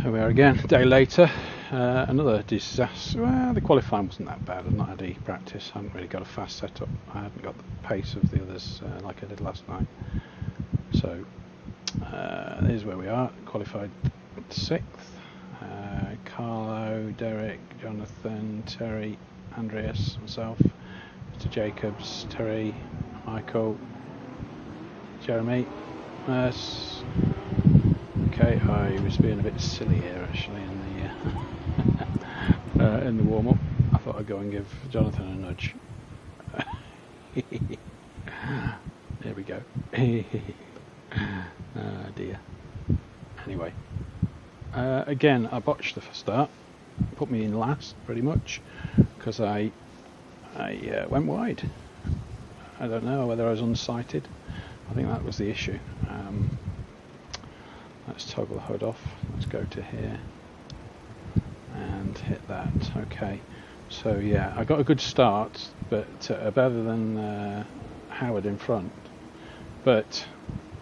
Here we are again, a day later. Another disaster. Well, the qualifying wasn't that bad. I've not had any practice. I haven't really got a fast setup. I haven't got the pace of the others like I did last night. So here's where we are. Qualified 6th. Carlo, Derek, Jonathan, Terry, Andreas, myself, Mr. Jacobs, Terry, Michael, Jeremy. Okay, I was being a bit silly here actually in the warm-up. I thought I'd go and give Jonathan a nudge. There we go. Oh dear. Anyway, again I botched the start. Put me in last pretty much because I went wide. I don't know whether I was unsighted. I think that was the issue. Let's toggle the hood off. Let's go to here and hit that. Okay, so yeah, I got a good start, but better than Howard in front. But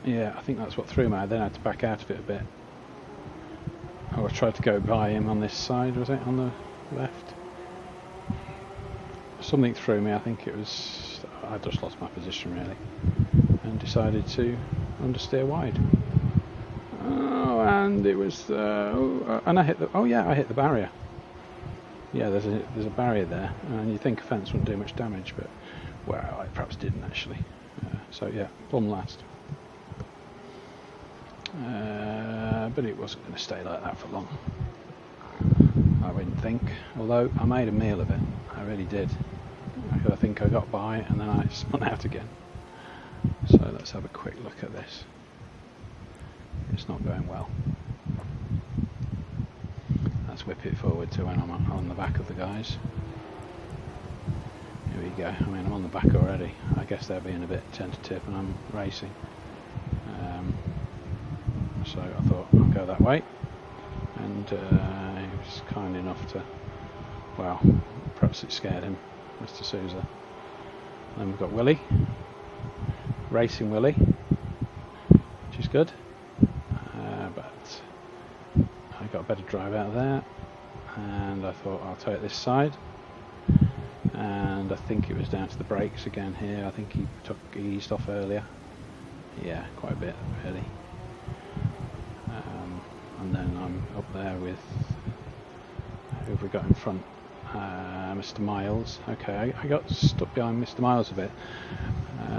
yeah, I think that's what threw me. I then had to back out of it a bit. I tried to go by him on this side. Was it on the left? Something threw me. I think it was. I just lost my position really, and decided to understeer wide. Oh, and it was, and I hit the. Oh yeah, I hit the barrier. Yeah, there's a barrier there, and you'd think a fence wouldn't do much damage, but well, it perhaps didn't actually. So yeah, plumb last. But it wasn't going to stay like that for long. I wouldn't think. Although I made a meal of it, I really did. I think I got by, and then I spun out again. So let's have a quick look at this. It's not going well. Let's whip it forward to when I'm on the back of the guys. Here we go. I mean, I'm on the back already. I guess they're being a bit tentative and I'm racing. So I thought I'll go that way. And he was kind enough to, well, perhaps it scared him, Mr. Souza. Then we've got Willie. Racing Willie, which is good. But I got a better drive out of there, and I thought I'll take this side, and I think it was down to the brakes again here. I think he eased off earlier, yeah, quite a bit really, and then I'm up there with who have we got in front, Mr. Miles. Okay, I got stuck behind Mr. Miles a bit.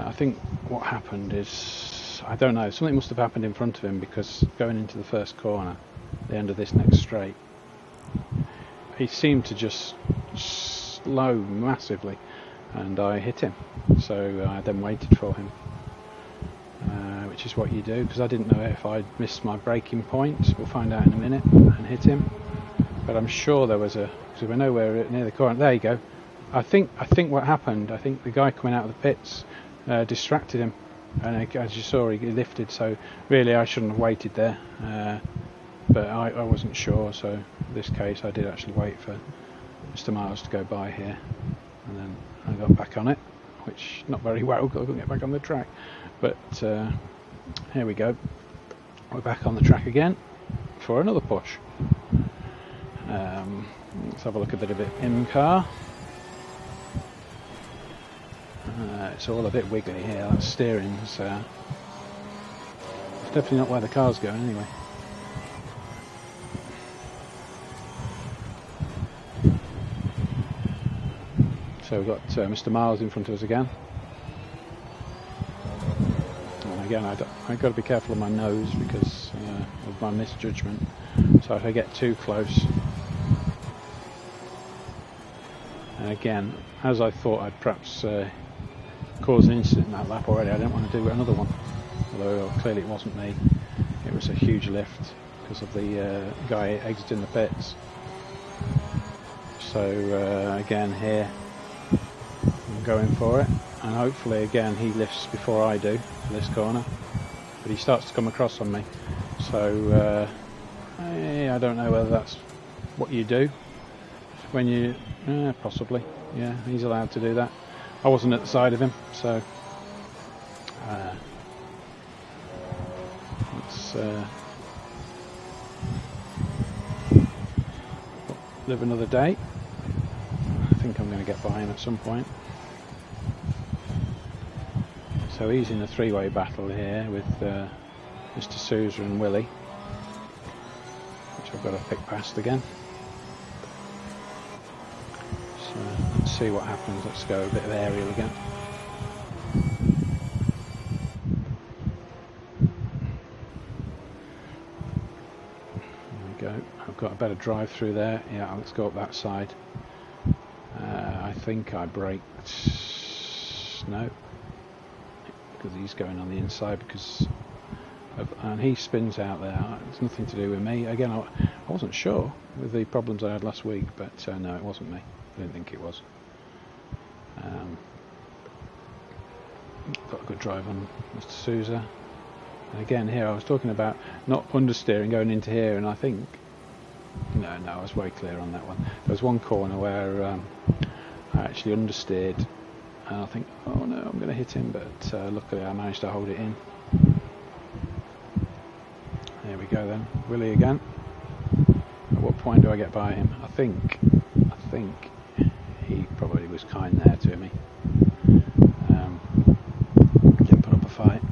I think what happened is, I don't know, something must have happened in front of him, because going into the first corner, the end of this next straight, he seemed to just slow massively, and I hit him. So I then waited for him, which is what you do, because I didn't know if I'd missed my braking point. We'll find out in a minute, and hit him. But I'm sure there was because we're nowhere near the corner. There you go. I think what happened, I think the guy coming out of the pits distracted him, and as you saw, he lifted. So really, I shouldn't have waited there, but I wasn't sure. So in this case, I did actually wait for Mr. Miles to go by here, and then I got back on it, which not very well, because I couldn't get back on the track. But here we go. We're back on the track again for another push. Let's have a look a bit of it in car. It's all a bit wiggly here. That steering's definitely not where the car's going anyway. So we've got Mr. Miles in front of us again. And again, I've got to be careful of my nose because of my misjudgment. So if I get too close, and again, as I thought I'd perhaps caused an incident in that lap already, I didn't want to do another one. Although clearly it wasn't me. It was a huge lift because of the guy exiting the pits. So again here, I'm going for it, and hopefully again he lifts before I do for this corner. But he starts to come across on me. So I don't know whether that's what you do when you possibly, yeah, he's allowed to do that. I wasn't at the side of him, so let's live another day. I think I'm going to get by him at some point. So he's in a three-way battle here with Mr. Sousa and Willie, which I've got to pick past again. So let's see what happens. Let's go a bit of aerial again. There we go. I've got a better drive through there. Yeah, let's go up that side. I think I braked. No, because he's going on the inside because and he spins out there. It's nothing to do with me. Again, I wasn't sure with the problems I had last week, but no, it wasn't me. I didn't think it was. Got a good drive on Mr. Sousa. And again, here I was talking about not understeering going into here, and I think no, I was way clear on that one. There was one corner where I actually understeered, and I think, oh no, I'm going to hit him, but luckily I managed to hold it in. There we go then, Willie again. At what point do I get by him? I think he probably was kind there to me. Didn't put up a fight.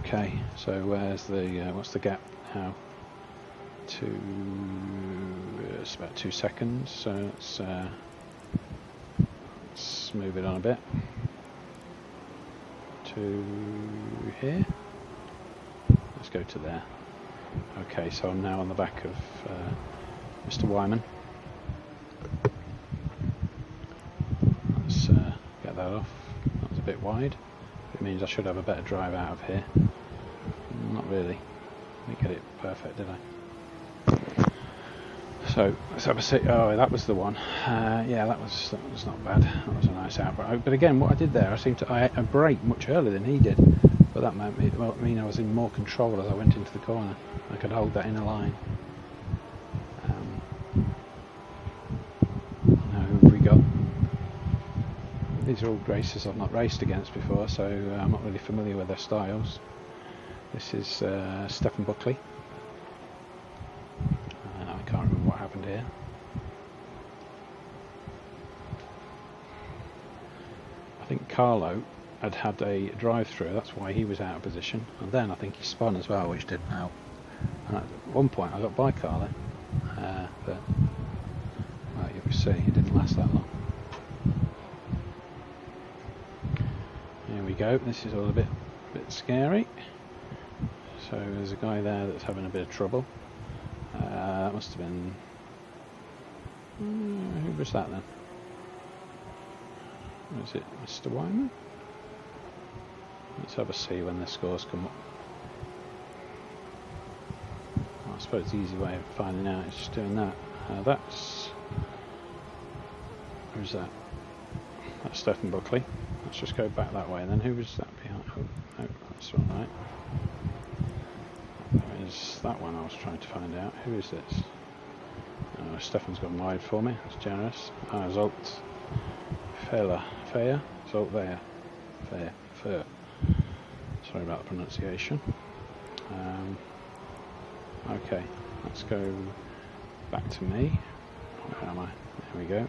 Okay, so where's the what's the gap now? It's about 2 seconds. So let's move it on a bit to here. Let's go to there. Okay, so I'm now on the back of Mr. Wyman. Let's get that off. That was a bit wide. It means I should have a better drive out of here. Not really. I didn't get it perfect, did I? So let's have a see. Oh, that was the one. Yeah, that was not bad. That was a nice out. But again, what I did there, I braked much earlier than he did. But that mean I was in more control as I went into the corner. I could hold that inner line. Now who have we got? These are all racers I've not raced against before, so I'm not really familiar with their styles. This is Stephen Buckley. I can't remember what happened here. I think Carlo had a drive-through, that's why he was out of position, and then I think he spun as well, which didn't help. And at one point I got by Carlo, but well, you can see it didn't last that long. Here we go. This is all a bit scary. So there's a guy there that's having a bit of trouble. That must have been. Who was that then? Was it Mr. Wyman? Let's have a see when the scores come up. Well, I suppose the easy way of finding out is just doing that. That's. Who's that? That's Stephen Buckley. Let's just go back that way. And then who was that behind? Oh, no, that's all right. Is that one I was trying to find out? Who is this? Stefan's gone wide for me. That's generous. Zolt Fair. Zolt Fair. Sorry about the pronunciation. Okay, let's go back to me. Where am I? There we go.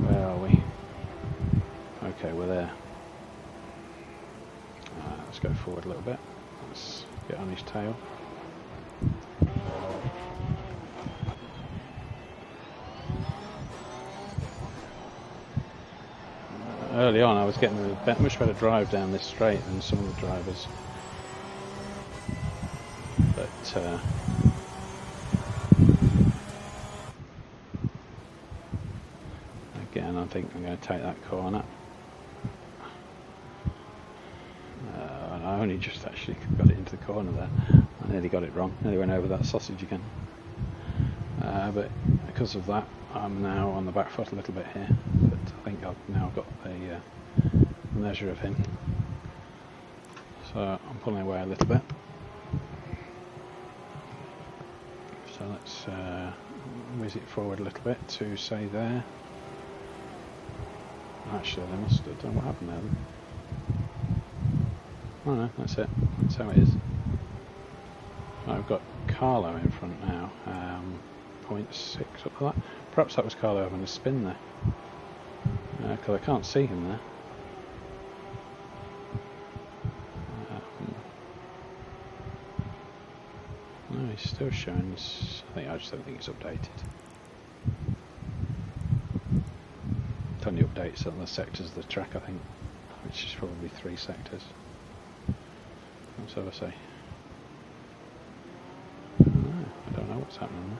Where are we? Okay, we're there. Let's go forward a little bit. Let's get on his tail. Early on I was getting a much better drive down this straight than some of the drivers. But again, I think I'm going to take that corner. I only just actually got it into the corner there. I nearly got it wrong. Nearly went over that sausage again. But because of that, I'm now on the back foot a little bit here. But I think I've now got a measure of him. So I'm pulling away a little bit. So let's whiz it forward a little bit to say there. Actually, they must have done what happened there then. Oh no, that's it. That's how it is. I've got Carlo in front now. 0.6 up to that. Perhaps that was Carlo having a spin there. Because I can't see him there. No, he's still showing this. I just don't think it's updated. It only updates on the sectors of the track, I think, which is probably 3 sectors. What's that I say? No, I don't know what's happening there.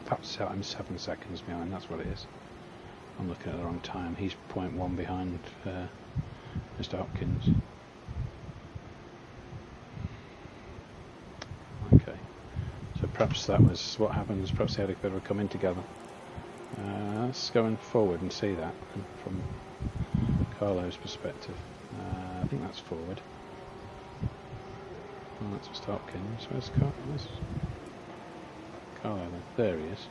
Perhaps I'm 7 seconds behind, that's what it is. I'm looking at the wrong time. He's 0.1 behind Mr. Hopkins. Okay, so perhaps that was what happens. Perhaps they had a bit of a come in together. Let's go and forward and see that from Carlo's perspective. I think that's forward. Oh, that's Mr. Hopkins. Where's Carlo then? There he is.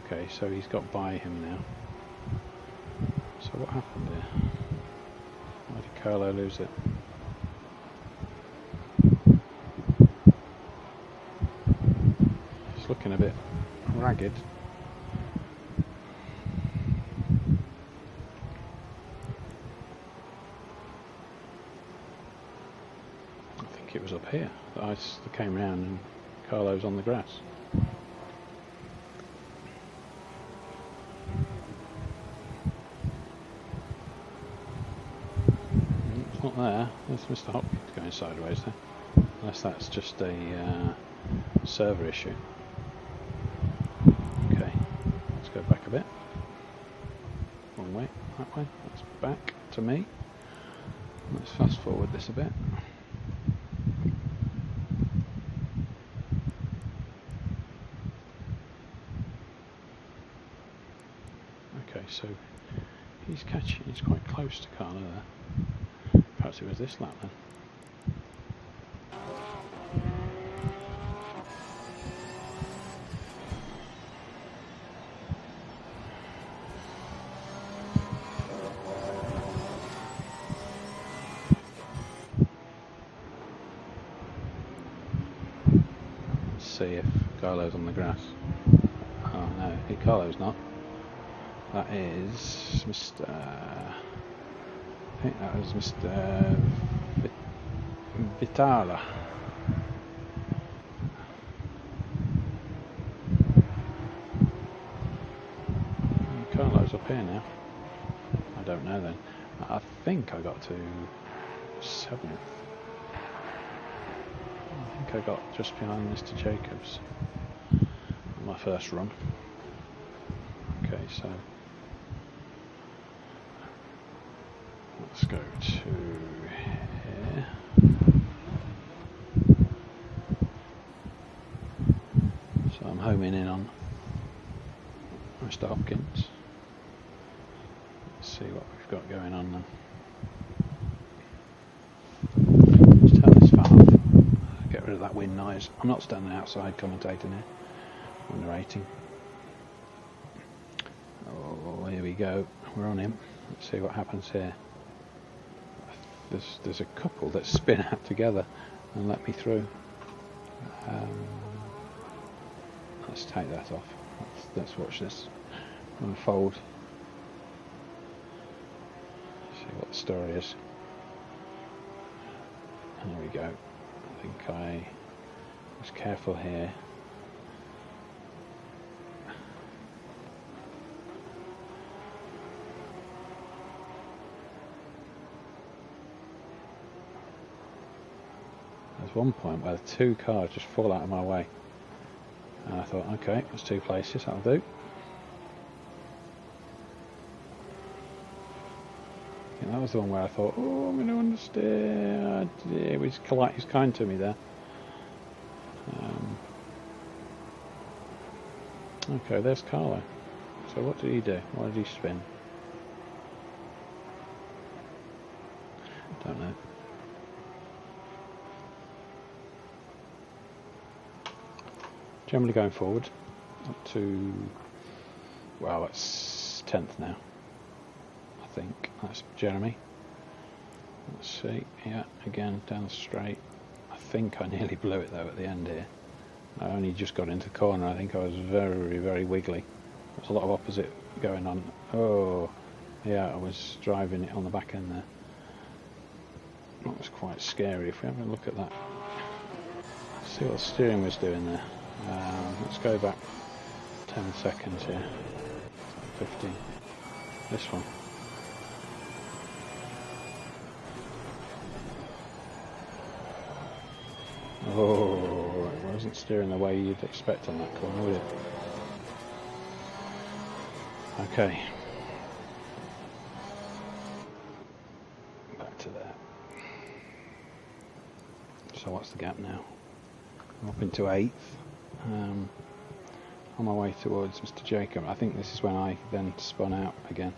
Okay, so he's got by him now. So what happened there? Why did Carlo lose it? He's looking a bit ragged. I think it was up here. The ice that came round and Carlo's on the grass. It's not there. There's Mr. Hopkins going sideways there. Unless that's just a server issue. Okay, let's go back a bit. Wrong way, that way. That's back to me. Let's fast forward this a bit. Okay, so he's catching, he's quite close to Carlo there. Perhaps it was this lap then. Let's see if Carlo's on the grass. Oh no, Carlo's not. That is Mr. I think that was Mr. Vitala. Carlo's up here now. I don't know then. I think I got to 7th. I think I got just behind Mr. Jacobs on my first run. Okay, so let's go to here. So I'm homing in on Mr. Hopkins. Let's see what we've got going on then. Let's turn this fan off. Get rid of that wind noise. I'm not standing outside commentating here. I'm narrating. Oh, here we go. We're on him. Let's see what happens here. There's a couple that spin out together and let me through. Let's take that off. Let's watch this unfold. See what the story is. There we go. I think I was careful here. There's one point where 2 cars just fall out of my way. And I thought, okay, there's 2 places, that'll do. And that was the one where I thought, oh, I'm going to understand. He was kind to me there. Okay, there's Carlo. So what did he do? Why did he spin? Don't know. Generally going forward up to, well, that's 10th now. I think that's Jeremy. Let's see, yeah, again down the straight. I think I nearly blew it though at the end here. I only just got into the corner. I think I was very wiggly. There's a lot of opposite going on. Oh, yeah, I was driving it on the back end there. That was quite scary. If we have a look at that, see what the steering was doing there. Let's go back 10 seconds here. 15. This one. Oh, it wasn't steering the way you'd expect on that corner, would it? Okay. Back to there. So what's the gap now? I'm up into 8th. On my way towards Mr. Jacob. I think this is when I then spun out again.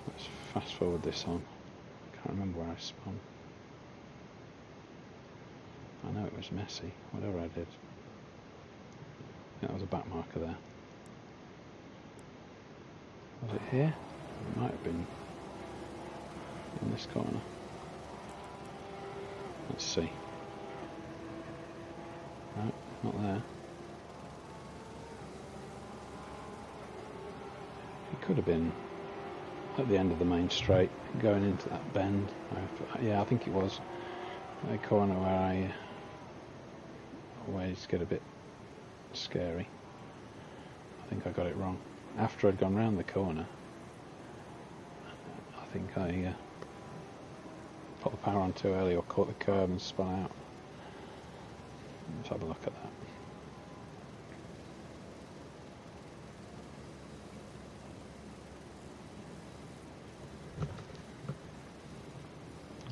Let's fast forward this on. Can't remember where I spun. I know it was messy, whatever I did. Yeah, that was a back marker there. Was it here? It might have been in this corner. Let's see. No, not there. It could have been at the end of the main straight, going into that bend. Yeah, I think it was a corner where I always get a bit scary. I think I got it wrong. After I'd gone round the corner, I think I put the power on too early or caught the curb and spun out. Let's have a look at that.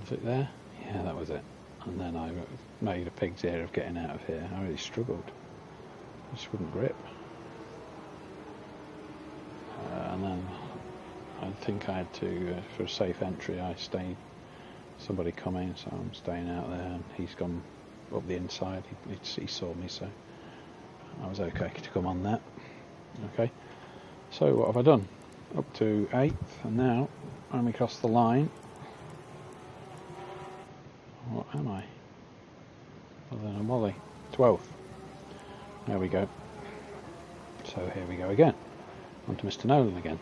Was it there? Yeah, that was it. And then I made a pig's ear of getting out of here. I really struggled. I just wouldn't grip. And then I think I had to, for a safe entry, I stayed. Somebody come in, so I'm staying out there, and he's gone up the inside. He saw me, so I was okay to come on that. Okay, so what have I done? Up to 8th, and now I'm across the line. What am I? Other than a molly. 12th. There we go. So here we go again. On to Mr. Nolan again.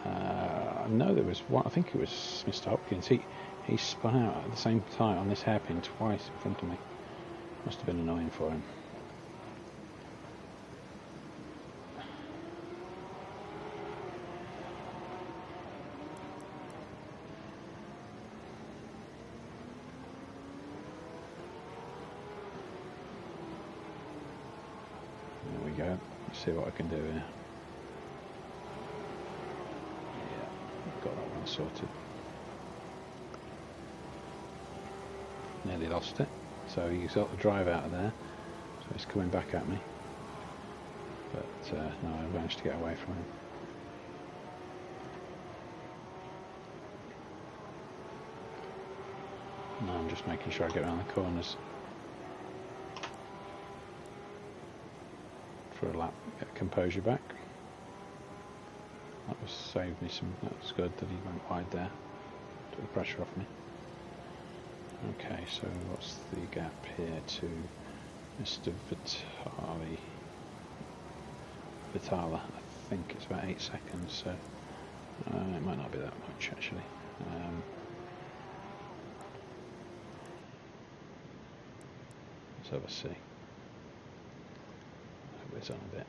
I know there was one, I think it was Mr. Hopkins. He spun out at the same time on this hairpin twice in front of me. Must have been annoying for him. There we go. Let's see what I can do here. Got that one sorted. Nearly lost it. So he's got the drive out of there. So he's coming back at me. But no, I managed to get away from him. Now I'm just making sure I get around the corners for a lap, get composure back. That was saved me some. That was good that he went wide there. Took the pressure off me. Okay, so what's the gap here to Mr. Vitala? I think it's about 8 seconds. So it might not be that much actually. Let's have a see. Hope it's on a bit.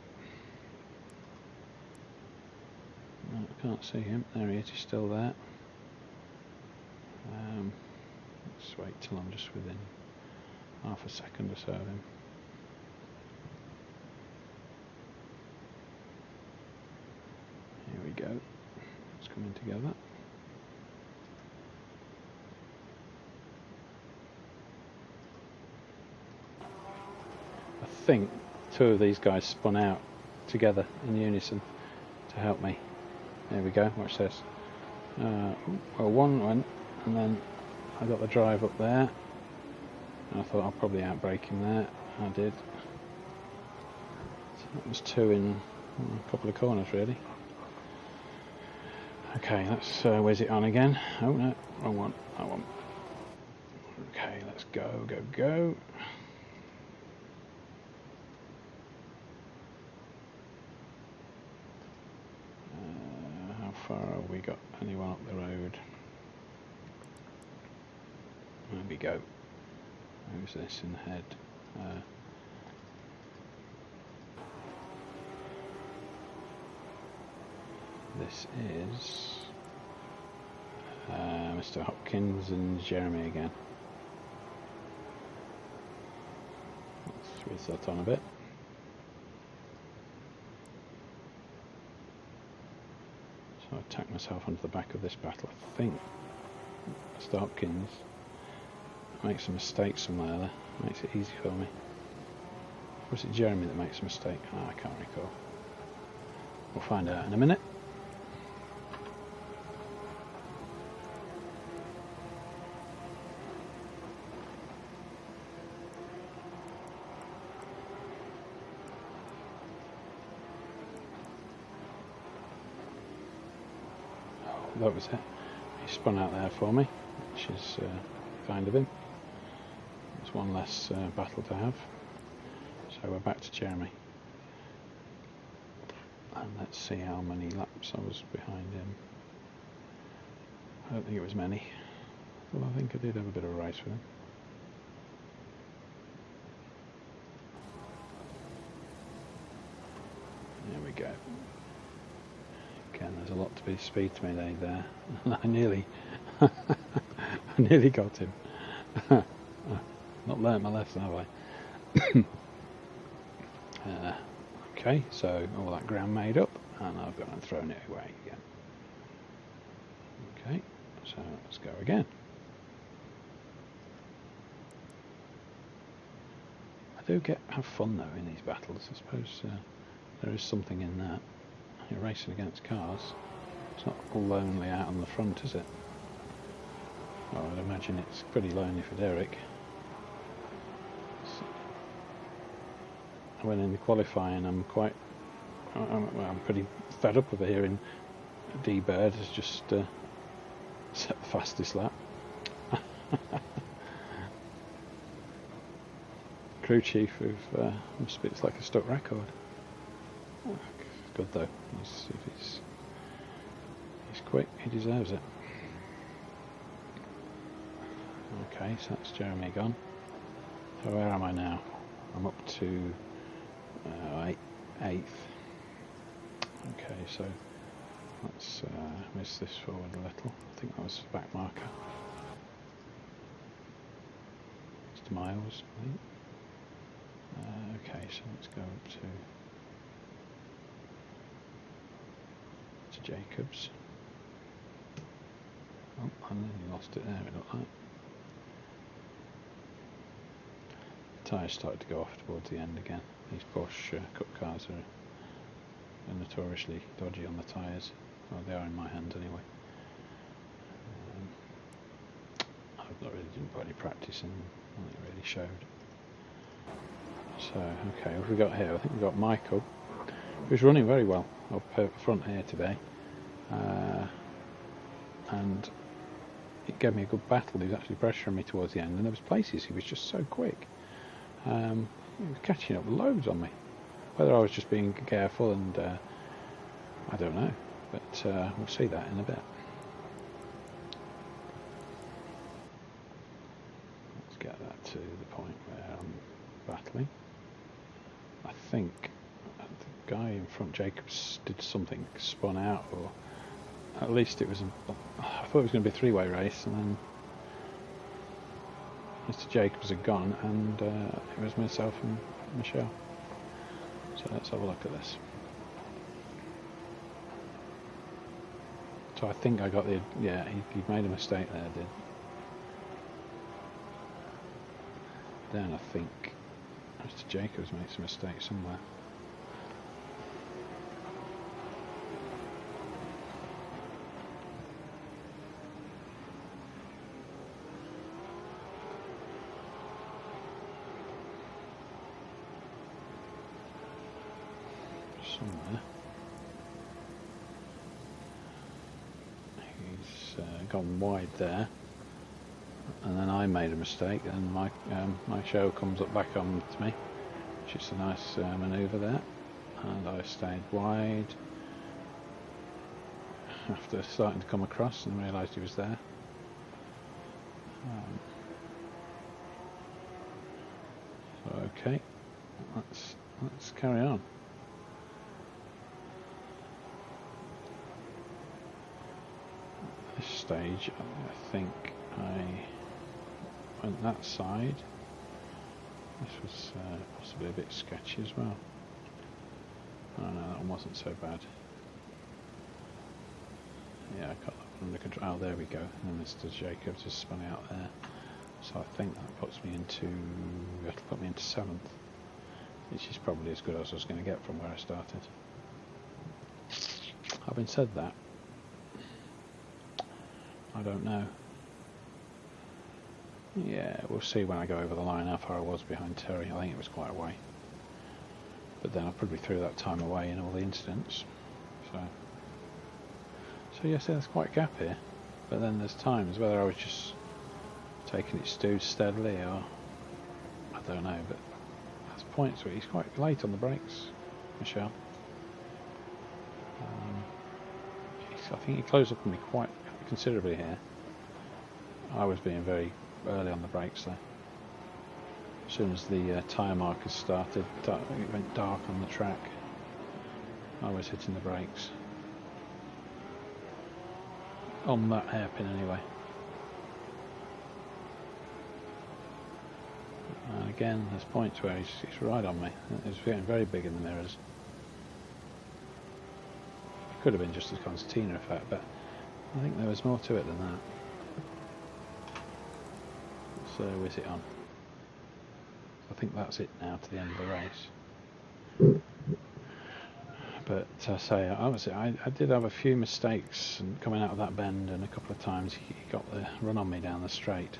No, I can't see him. There he is, he's still there. Let's wait till I'm just within half a second or so of him. Here we go. It's coming together. I think 2 of these guys spun out together in unison to help me. There we go, watch this. Well, one went, and then I got the drive up there. And I thought I'll probably outbrake him there. I did. So that was 2 in A couple of corners really. Okay, let's whiz it on again. Oh no, wrong one, that one. Okay, let's go, go, go. How far have we got? Anyone up the road? There we go. Who's this in the head? This is Mr. Hopkins and Jeremy again. Let's whiz that on a bit. So I tack myself onto the back of this battle. I think Mr. Hopkins makes a mistake somewhere there. Makes it easy for me. Or is it Jeremy that makes a mistake? Oh, I can't recall. We'll find out in a minute. That was it. He spun out there for me, which is kind of him. It's one less battle to have. So we're back to Jeremy. And let's see how many laps I was behind him. I don't think it was many. Well, I think I did have a bit of a race with him. There we go. Again, there's a lot to be speed to me there. I nearly got him. Not learnt my lesson, have I? Okay, so all that ground made up, and I've gone and thrown it away again. Okay, so let's go again. I do have fun though in these battles. I suppose there is something in that. You're racing against cars. It's not all lonely out on the front, is it? Well, I'd imagine it's pretty lonely for Derek. I went in the qualifying. I'm pretty fed up of hearing D-Bird has just set the fastest lap. Crew chief of it's like a stuck record. Oh, good though. If he's quick, he deserves it. Okay, so that's Jeremy gone. So where am I now? I'm up to 8th. Okay, so let's miss this forward a little. I think that was back marker. Mr. Miles, I think. Okay, so let's go up to Jacobs. Oh, I nearly lost it there, it looked like. The tyres started to go off towards the end again. These Porsche Cup cars are notoriously dodgy on the tyres. Well, they are in my hands anyway. I've not really done any practice and I think it really showed. So, okay, what have we got here? I think we've got Michael, who's running very well up front here today. And it gave me a good battle. He was actually pressuring me towards the end, and there was places he was just so quick. He was catching up loads on me. Whether I was just being careful and I don't know, but we'll see that in a bit. Let's get that to the point where I'm battling. I think the guy in front, Jacobs, did something, spun out, or at least it was I thought it was going to be a three-way race, and then Mr. Jacobs had gone, and it was myself and Michelle. So let's have a look at this. So I think I got he made a mistake there, did. Then I think Mr. Jacobs makes a mistake somewhere. somewhere. He's gone wide there, and then I made a mistake, and my show comes up back on to me, which is a nice manoeuvre there, and I stayed wide after starting to come across and realised he was there. So okay, let's carry on. At this stage, I think I went that side. This was possibly a bit sketchy as well. Oh no, that one wasn't so bad. Yeah, I got that one under control. Oh, there we go. And Mr. Jacobs just spun out there. So I think that puts me into, it'll put me into 7th, which is probably as good as I was going to get from where I started. Having said that, I don't know. Yeah, we'll see when I go over the line how far I was behind Terry. I think it was quite a way. But then I probably threw that time away in all the incidents. So yes, there's quite a gap here. But then there's times whether I was just taking it steadily or I don't know, but there's points where he's quite late on the brakes, Michelle. I think he closed up on me quite considerably here. I was being very early on the brakes though. As soon as the tyre markers started, it went dark on the track, I was hitting the brakes. On that hairpin anyway. And again, there's points where he's right on me. It's getting very big in the mirrors. It could have been just a concertina effect, but I think there was more to it than that. So is it on? I think that's it now to the end of the race. But obviously I did have a few mistakes coming out of that bend, and a couple of times he got the run on me down the straight,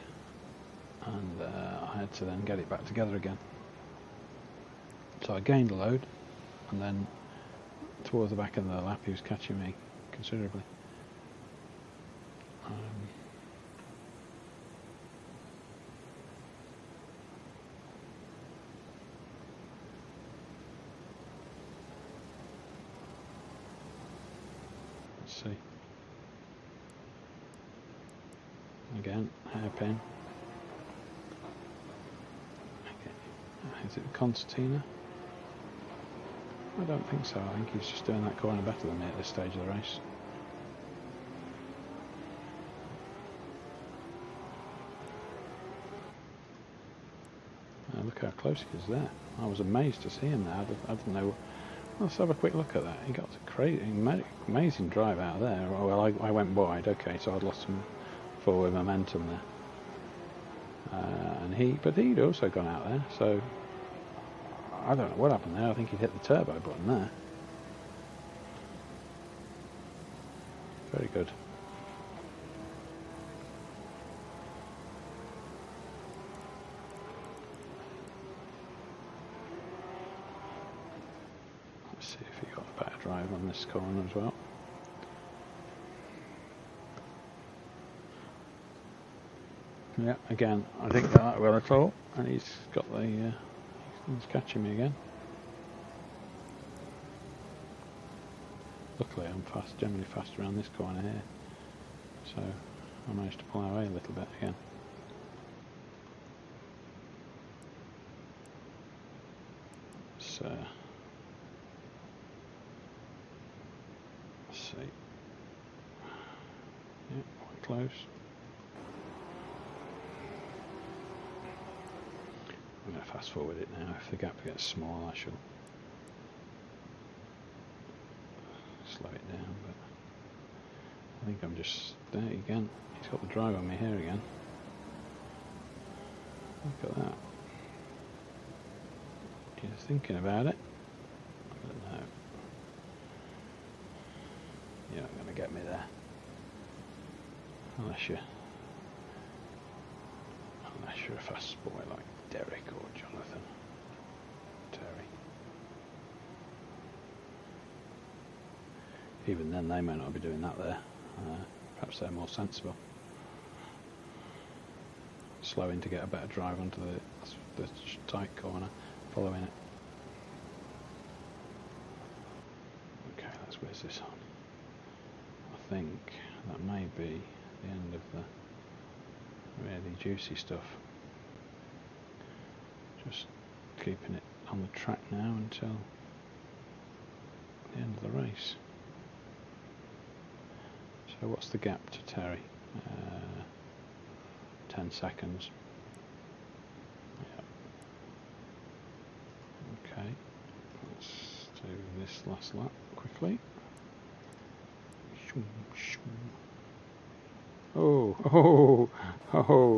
and I had to then get it back together again. So I gained a load, and then towards the back of the lap he was catching me considerably. See. Again, hairpin. Okay. Is it a concertina? I don't think so. I think he's just doing that corner better than me at this stage of the race. Look how close he is there. I was amazed to see him there. I didn't know. Let's have a quick look at that. He got a crazy, amazing drive out of there. Well, I went wide, okay, so I'd lost some forward momentum there. But he'd also gone out there, so I don't know what happened there. I think he'd hit the turbo button there. Very good. Let's see if he got a better drive on this corner as well. Yeah, again, I think that well at all, and he's got the he's catching me again. Luckily, I'm generally fast around this corner here, so I managed to pull away a little bit again. So let's see. Yeah, quite close. I'm going to fast forward it now. If the gap gets small, I shall slow it down, but I think I'm just there again. He's got the drive on me here again. Look at that. He's thinking about it. I don't know. You're not going to get me there. Unless you're a fast boy like Derek or Jonathan. Terry. Even then, they may not be doing that there. Perhaps they're more sensible. Slowing to get a better drive onto the tight corner, following it. Okay, let's whiz this on. I think that may be the end of the really juicy stuff. Just keeping it on the track now until the end of the race. So what's the gap to Terry? 10 seconds. Yeah. Okay, let's do this last lap quickly. Oh,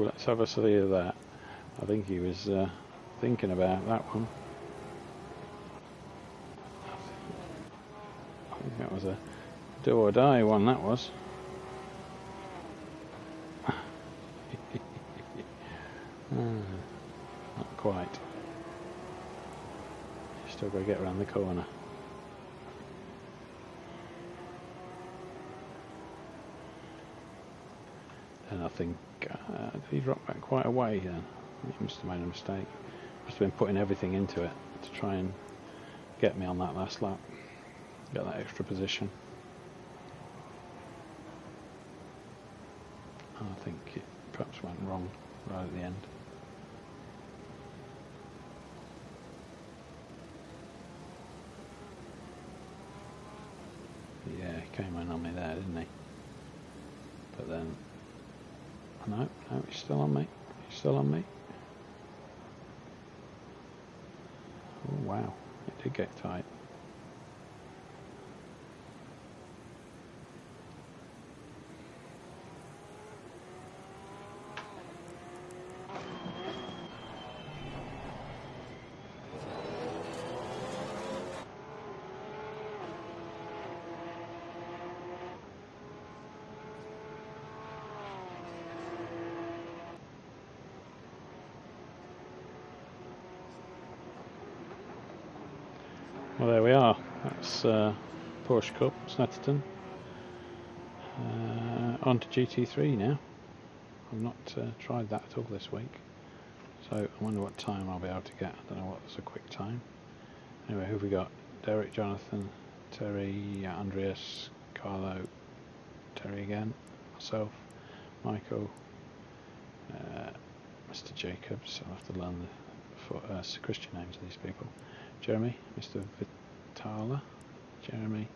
let's have a see of that. I think he was thinking about that one. I think that was a do or die one, that was. Not quite. Still got to get around the corner. And I think he dropped back quite a way then. He must have made a mistake. Must have been putting everything into it to try and get me on that last lap. Get that extra position. And I think it perhaps went wrong right at the end. Yeah, he came in on me there, didn't he? But then, no, he's still on me. He's still on me. Oh wow, it did get tight. Well, there we are. That's Porsche Cup Snetterton. On to GT3 now. I've not tried that at all this week, so I wonder what time I'll be able to get. I don't know what's a quick time. Anyway, who have we got? Derek, Jonathan, Terry, Andreas, Carlo, Terry again, myself, Michael, Mr. Jacobs. I'll have to learn the Christian names of these people. Jeremy, Mr. Vitala, Jeremy,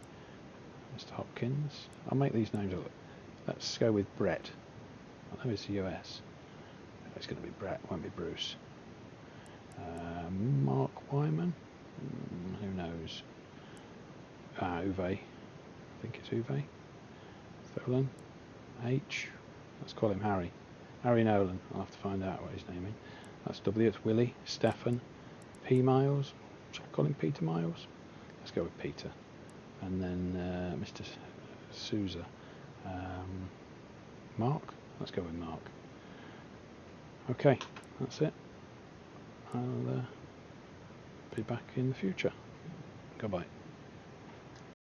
Mr. Hopkins. I'll make these names up. Let's go with Brett. I know it's the US. It's going to be Brett, won't be Bruce. Mark Wyman. Who knows? Uwe. I think it's Uwe. Tholen. H. Let's call him Harry. Harry Nolan. I'll have to find out what his name is. That's W. It's Willie. Stefan. P. Miles. Should I call him Peter Miles? Let's go with Peter. And then Mr. Souza. Mark? Let's go with Mark. Okay, that's it. I'll be back in the future. Goodbye.